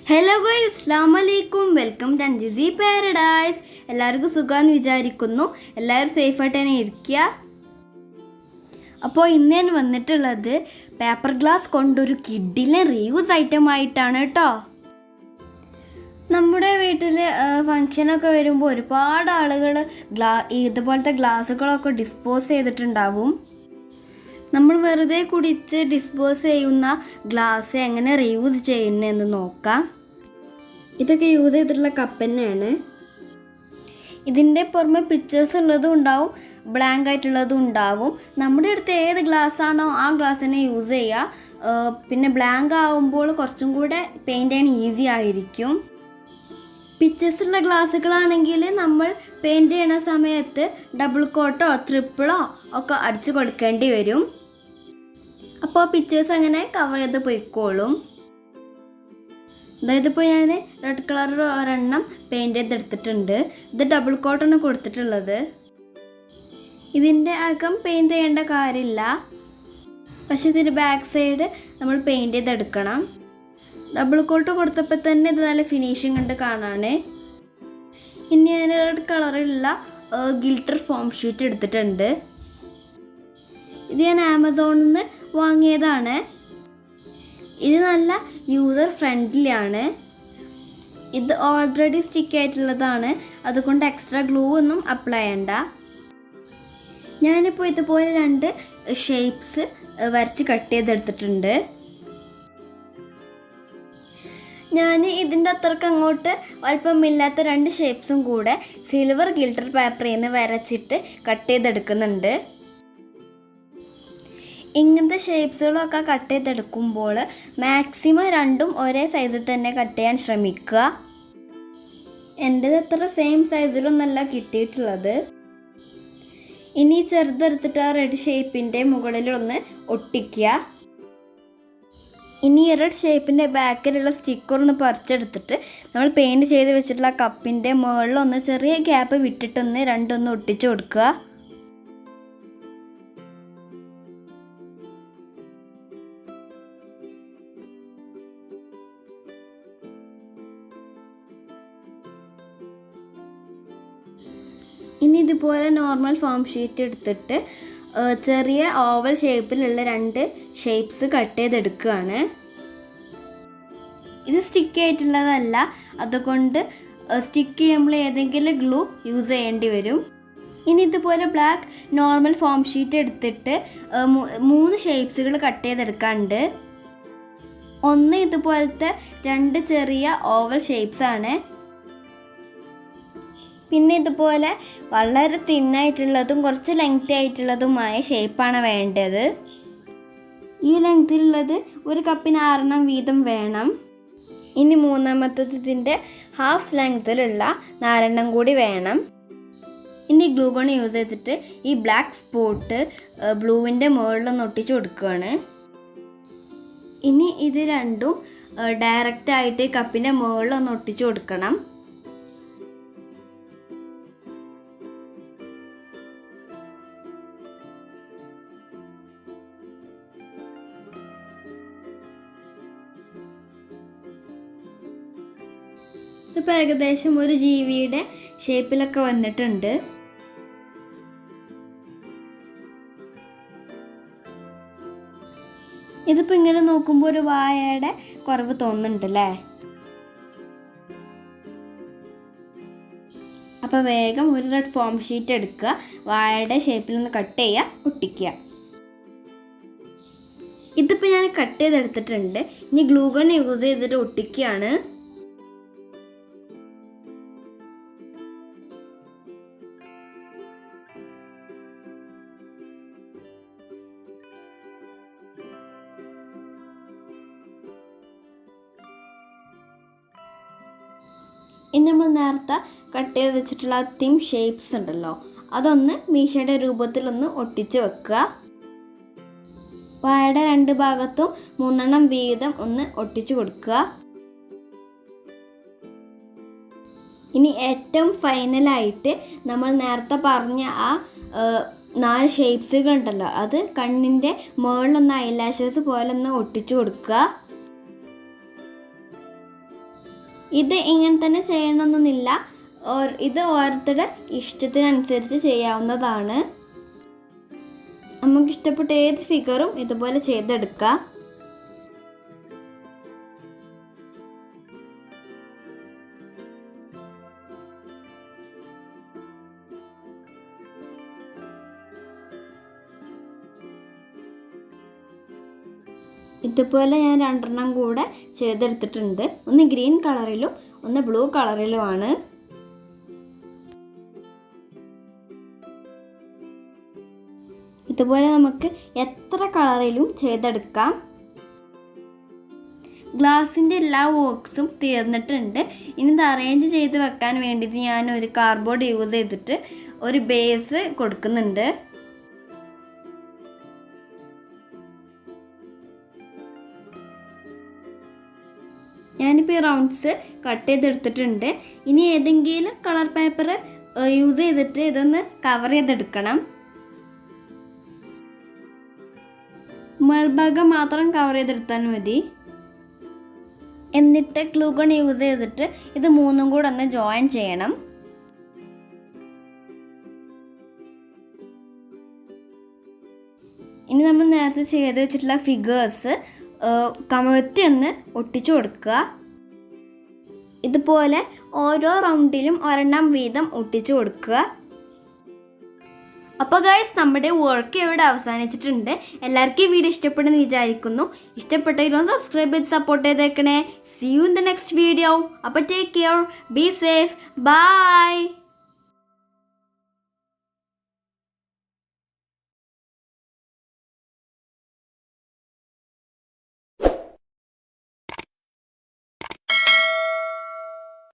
Hello guys, അസ്സലാമു അലൈക്കും. Welcome to അഞ്ജിസി പാരഡൈസ്. എല്ലാവർക്കും സുഖമാണെന്ന് വിചാരിക്കുന്നു. എല്ലാവരും സേഫായിട്ട് തന്നെ ഇരിക്കുക. അപ്പോൾ ഇന്ന് ഞാൻ വന്നിട്ടുള്ളത് പേപ്പർ ഗ്ലാസ് കൊണ്ടൊരു കിഡിലെ റീയൂസ് ഐറ്റം ആയിട്ടാണ് കേട്ടോ. നമ്മുടെ വീട്ടിൽ ഫങ്ഷനൊക്കെ വരുമ്പോൾ ഒരുപാട് ആളുകൾ ഇതുപോലത്തെ ഗ്ലാസ്സുകളൊക്കെ ഡിസ്പോസ് ചെയ്തിട്ടുണ്ടാവും. നമ്മൾ വെറുതെ കുടിച്ച് ഡിസ്പോസ് ചെയ്യുന്ന ഗ്ലാസ് എങ്ങനെ റീയൂസ് ചെയ്യുന്നതെന്ന് നോക്കാം. ഇതൊക്കെ യൂസ് ചെയ്തിട്ടുള്ള കപ്പ് തന്നെയാണ്. ഇതിൻ്റെ പുറമെ പിക്ചേഴ്സ് ഉള്ളതും ഉണ്ടാവും, ബ്ലാങ്ക് ആയിട്ടുള്ളതും ഉണ്ടാവും. നമ്മുടെ അടുത്ത് ഏത് ഗ്ലാസ് ആണോ ആ ഗ്ലാസ് തന്നെ യൂസ് ചെയ്യുക. പിന്നെ ബ്ലാങ്ക് ആവുമ്പോൾ കുറച്ചും കൂടെ പെയിൻ്റ് ചെയ്യാൻ ഈസി ആയിരിക്കും. പിക്ചേഴ്സ് ഉള്ള ഗ്ലാസ്സുകളാണെങ്കിൽ നമ്മൾ പെയിൻറ് ചെയ്യണ സമയത്ത് ഡബിൾ കോട്ടോ ട്രിപ്പിളോ ഒക്കെ അടിച്ചു കൊടുക്കേണ്ടി വരും. അപ്പോൾ പിക്ചേഴ്സ് അങ്ങനെ കവർ ചെയ്ത് പോയിക്കോളും. അതായത് ഇപ്പോൾ ഞാൻ റെഡ് കളർ ഒരെണ്ണം പെയിൻറ് ചെയ്തെടുത്തിട്ടുണ്ട്. ഇത് ഡബിൾ കോട്ടാണ് കൊടുത്തിട്ടുള്ളത്. ഇതിൻ്റെ അകം പെയിൻറ് ചെയ്യേണ്ട കാര്യമില്ല, പക്ഷേ ഇതിൻ്റെ ബാക്ക് സൈഡ് നമ്മൾ പെയിൻറ് ചെയ്തെടുക്കണം. ഡബിൾ കോട്ട് കൊടുത്തപ്പോൾ തന്നെ ഇത് നല്ല ഫിനിഷിംഗ് ഉണ്ട് കാണാൻ. ഇനി ഞാൻ റെഡ് കളറിലുള്ള ഗിൽട്ടർ ഫോം ഷീറ്റ് എടുത്തിട്ടുണ്ട്. ഇത് ഞാൻ ആമസോണിൽ നിന്ന് വാങ്ങിയതാണ്. ഇത് നല്ല യൂസർ ഫ്രണ്ട്ലി ആണ്. ഇത് ഓൾറെഡി സ്റ്റിക്ക് ആയിട്ടുള്ളതാണ്, അതുകൊണ്ട് എക്സ്ട്രാ ഗ്ലൂ ഒന്നും അപ്ലൈ ചെയ്യണ്ട. ഞാനിപ്പോൾ ഇതുപോലെ 2 ഷേപ്സ് വരച്ച് കട്ട് ചെയ്തെടുത്തിട്ടുണ്ട്. ഞാൻ ഇതിൻ്റെ അത്രക്ക് അങ്ങോട്ട് വലിപ്പമില്ലാത്ത 2 ഷേപ്സും കൂടെ സിൽവർ ഗിൽട്ടർ പേപ്പറിൽ നിന്ന് വരച്ചിട്ട് കട്ട് ചെയ്തെടുക്കുന്നുണ്ട്. ഇങ്ങനത്തെ ഷേപ്സുകളൊക്കെ കട്ട് ചെയ്തെടുക്കുമ്പോൾ മാക്സിമം 2ഉം ഒരേ സൈസിൽ തന്നെ കട്ട് ചെയ്യാൻ ശ്രമിക്കുക. എൻ്റേത് അത്ര സെയിം സൈസിലൊന്നല്ല കിട്ടിയിട്ടുള്ളത്. ഇനി ചെറുതെടുത്തിട്ട് ആ റെഡ് ഷേപ്പിൻ്റെ മുകളിലൊന്ന് ഒട്ടിക്കുക. ഇനി റെഡ് ഷേപ്പിൻ്റെ ബാക്കിലുള്ള സ്റ്റിക്കർ ഒന്ന് പറിച്ചെടുത്തിട്ട് നമ്മൾ പെയിൻറ് ചെയ്ത് വെച്ചിട്ടുള്ള കപ്പിൻ്റെ മുകളിലൊന്ന് ചെറിയ ഗ്യാപ്പ് വിട്ടിട്ടൊന്ന് രണ്ടൊന്ന് ഒട്ടിച്ചു കൊടുക്കുക. ഇനി ഇതുപോലെ നോർമൽ ഫോം ഷീറ്റ് എടുത്തിട്ട് ചെറിയ ഓവൽ ഷേപ്പിലുള്ള 2 ഷേപ്സ് കട്ട് ചെയ്തെടുക്കുകയാണ്. ഇത് സ്റ്റിക്ക് ആയിട്ടുള്ളതല്ല, അതുകൊണ്ട് സ്റ്റിക്ക് ചെയ്യുമ്പോൾ ഏതെങ്കിലും ഗ്ലൂ യൂസ് ചെയ്യേണ്ടി വരും. ഇനി ഇതുപോലെ ബ്ലാക്ക് നോർമൽ ഫോം ഷീറ്റ് എടുത്തിട്ട് 3 ഷേപ്സുകൾ കട്ട് ചെയ്തെടുക്കാനുണ്ട്. ഒന്ന് ഇതുപോലത്തെ 2 ചെറിയ ഓവൽ ഷേപ്സാണ്. പിന്നെ ഇതുപോലെ വളരെ തിന്നായിട്ടുള്ളതും കുറച്ച് ലെങ്തി ആയിട്ടുള്ളതുമായ ഷേപ്പാണ് വേണ്ടത്. ഈ ലെങ്തിലുള്ളത് ഒരു കപ്പിന് 6 വീതം വേണം. ഇനി മൂന്നാമത്തത് ഇതിൻ്റെ ഹാഫ് ലെങ്തിലുള്ള 4 കൂടി വേണം. ഇനി ഗ്ലൂ ഗൺ യൂസ് ചെയ്തിട്ട് ഈ ബ്ലാക്ക് സ്പോട്ട് ബ്ലൂവിൻ്റെ മുകളിലൊന്ന് ഒട്ടിച്ച് കൊടുക്കുകയാണ്. ഇനി ഇത് രണ്ടും ഡയറക്റ്റായിട്ട് കപ്പിൻ്റെ മുകളിലൊന്ന് ഒട്ടിച്ച് കൊടുക്കണം. ഇതിപ്പോൾ ഏകദേശം ഒരു ജീവിയുടെ ഷേപ്പിലൊക്കെ വന്നിട്ടുണ്ട്. ഇതിപ്പോൾ ഇങ്ങനെ നോക്കുമ്പോൾ ഒരു വായയുടെ കുറവ് തോന്നുന്നുണ്ടല്ലേ. അപ്പോൾ വേഗം ഒരു റെഡ് ഫോം ഷീറ്റ് എടുക്കുക, വായയുടെ ഷേപ്പിലൊന്ന് കട്ട് ചെയ്യുക, ഒട്ടിക്കുക. ഇതിപ്പോൾ ഞാൻ കട്ട് ചെയ്തെടുത്തിട്ടുണ്ട്. ഇനി ഗ്ലൂ ഗൺ യൂസ് ചെയ്തിട്ട് ഒട്ടിക്കുകയാണ്. ഇനി നമ്മൾ നേരത്തെ കട്ട് ചെയ്ത് വെച്ചിട്ടുള്ള തിം ഷേപ്സ് ഉണ്ടല്ലോ, അതൊന്ന് മീശയുടെ രൂപത്തിലൊന്ന് ഒട്ടിച്ച് വെക്കുക. വായയുടെ 2 ഭാഗത്തും 3 വീതം ഒന്ന് ഒട്ടിച്ചു കൊടുക്കുക. ഇനി ഏറ്റവും ഫൈനലായിട്ട് നമ്മൾ നേരത്തെ പറഞ്ഞ ആ 4 ഷേപ്സുകൾ ഉണ്ടല്ലോ, അത് കണ്ണിൻ്റെ മുകളിലൊന്ന് ഐലാഷസ് പോലെ ഒന്ന് ഒട്ടിച്ചു കൊടുക്കുക. ഇത് ഇങ്ങനെ തന്നെ ചെയ്യണമെന്നൊന്നുമില്ല, ഇത് ഓരോരുത്തരുടെ ഇഷ്ടത്തിനനുസരിച്ച് ചെയ്യാവുന്നതാണ്. നമുക്ക് ഇഷ്ടപ്പെട്ട ഏത് ഫിഗറും ഇതുപോലെ ചെയ്തെടുക്കാം. ഇതുപോലെ ഞാൻ 2 കൂടെ ചെയ്തെടുത്തിട്ടുണ്ട്. ഒന്ന് ഗ്രീൻ കളറിലും ഒന്ന് ബ്ലൂ കളറിലുമാണ്. ഇതുപോലെ നമുക്ക് എത്ര കളറിലും ചെയ്തെടുക്കാം. ഗ്ലാസിൻ്റെ എല്ലാ വർക്ക്സും തീർന്നിട്ടുണ്ട്. ഇനി ഇത് അറേഞ്ച് ചെയ്ത് വെക്കാൻ വേണ്ടിയിട്ട് ഞാൻ ഒരു കാർഡ്ബോർഡ് യൂസ് ചെയ്തിട്ട് ഒരു ബേസ് കൊടുക്കുന്നുണ്ട്. ഞാനിപ്പോൾ ഈ റൗണ്ട്സ് കട്ട് ചെയ്തെടുത്തിട്ടുണ്ട്. ഇനി ഏതെങ്കിലും കളർ പേപ്പർ യൂസ് ചെയ്തിട്ട് ഇതൊന്ന് കവർ ചെയ്തെടുക്കണം. മേൽഭാഗം മാത്രം കവർ ചെയ്തെടുത്താൽ മതി. എന്നിട്ട് ഗ്ലൂ ഗൺ യൂസ് ചെയ്തിട്ട് ഇത് 3 കൂടെ ഒന്ന് ജോയിൻ ചെയ്യണം. ഇനി നമ്മൾ നേരത്തെ ചെയ്ത് വെച്ചിട്ടുള്ള ഫിഗേഴ്സ് കമഴ്ത്തി ഒന്ന് ഒട്ടിച്ചു കൊടുക്കുക. ഇതുപോലെ ഓരോ റൗണ്ടിലും ഒരെണ്ണം വീതം ഒട്ടിച്ചു കൊടുക്കുക. അപ്പോൾ ഗൈസ്, നമ്മുടെ വർക്ക് ഇവിടെ അവസാനിച്ചിട്ടുണ്ട്. എല്ലാവർക്കും ഈ വീഡിയോ ഇഷ്ടപ്പെടുമെന്ന് വിചാരിക്കുന്നു. ഇഷ്ടപ്പെട്ടെങ്കിലും സബ്സ്ക്രൈബ് ചെയ്ത് സപ്പോർട്ട് ചെയ്തേക്കണേ. See you in the next video. അപ്പോൾ take care, be safe, by.